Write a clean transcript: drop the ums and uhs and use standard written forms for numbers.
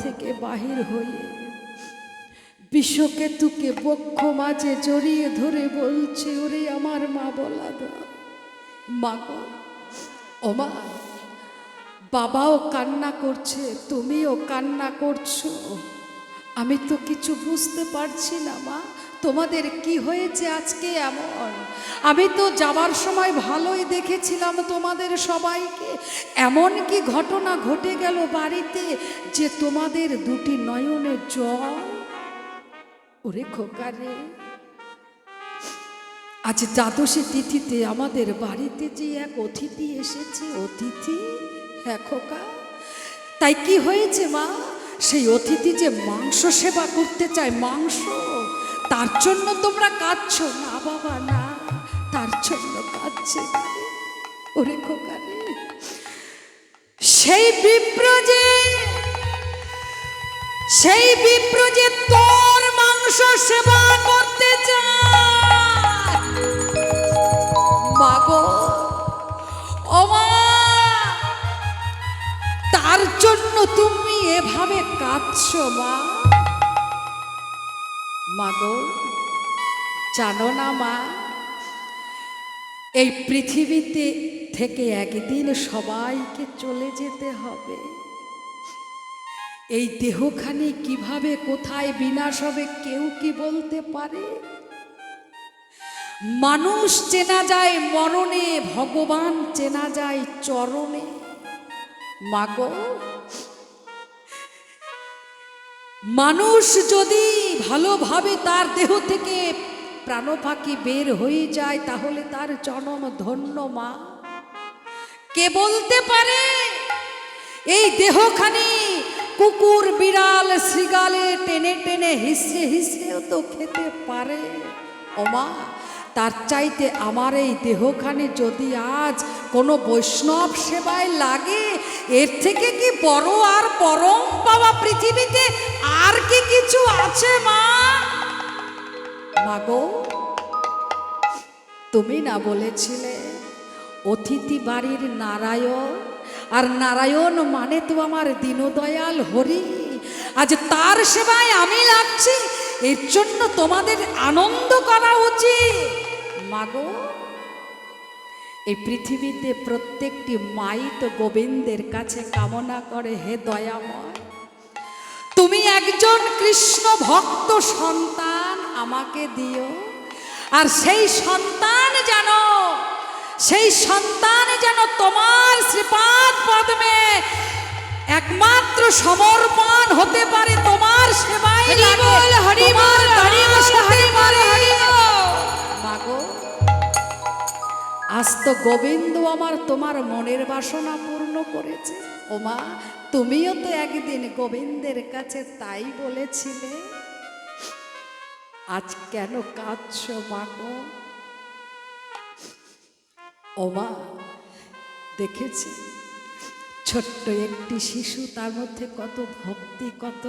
থেকে বাহির হয়ে বিষকেতুকে বক্ষ মাঝে জড়িয়ে ধরে বলছে, ওরে আমার মা বলাদা, মা গো, ও মা, বাবাও কান্না করছে, তুমিও কান্না করছো, আমি তো কিছু বুঝতে পারছি না মা, তোমাদের কি হয়েছে আজকে এমন? আমি তো যাবার সময় ভালোই দেখেছিলাম তোমাদের সবাইকে, এমন কি ঘটনা ঘটে গেল বাড়িতে যে তোমাদের দুটি নয়নে জল? ওরে খোকারে, আজ দ্বাদশী তিথিতে আমাদের বাড়িতে যে এক অতিথি এসেছে, অতিথি, হ্যাঁ খোকা, তাই কি হয়েছে মা? সেই অতিথি যে মাংস সেবা করতে চায়, মাংস, তার জন্য তোমরা কাঁদছো? না বাবা না, তার জন্য কাঁদছে ওরে খোকারে, সেই বিপ্র যে তোর মাংস সেবা করতে চায়। মাগো, ও মা, তার জন্য তুমি এভাবে কাঁদছো মা? মাগো, জানো না মা, এই পৃথিবীতে থেকে একদিন সবাইকে চলে যেতে হবে। এই দেহখানি কিভাবে কোথায় বিনাশ হবে কেউ কি বলতে পারে? মানুষ চেনা যায় মরণে, ভগবান চেনা যায় চরণে। মাগো, মানুষ যদি ভালোভাবে তার দেহ থেকে প্রাণপাখি বের হয়ে যায় তাহলে তার জনম ধন্য মা। কে বলতে পারে এই দেহখানি কুকুর বিড়াল শৃগালে টেনে টেনে হিসে হিসেও তো খেতে পারে। ও মা, তার চাইতে আমার এই দেহখানি যদি আজ কোনো বৈষ্ণব সেবায় লাগে, এর থেকে কি বড় আর পরম পাওয়া পৃথিবীতে আর কি কিছু আছে মা? মাগো, তুমি না বলেছিলে অতিথি বাড়ির নারায়ণ, আর নারায়ণ মানে তো আমার দীনদয়াল হরি, আজ তার সেবায় আমি লাগছি, এর জন্য তোমাদের আনন্দ করা উচিত। মাগো, এই পৃথিবীতে প্রত্যেকটি মাই তো গোবিন্দের কাছে কামনা করে, হে দয়াময়, তুমি একজন কৃষ্ণ ভক্ত সন্তান আমাকে দিও, আর সেই সন্তান যেন তোমার শ্রীপাদ পদ্মে একমাত্র সমর্পণ হতে পারে, তোমার সেবায় লাগে। মাগো, আজ তো গোবিন্দ আমার তোমার মনের বাসনা পূর্ণ করেছে। ও মা, তুমিও তো একদিন গোবিন্দের কাছে তাই বলেছিলে, আজ কেন কাঁদছো মাগো? ও মা, দেখেছি ছোট্ট একটি শিশু, তার মধ্যে কত ভক্তি, কত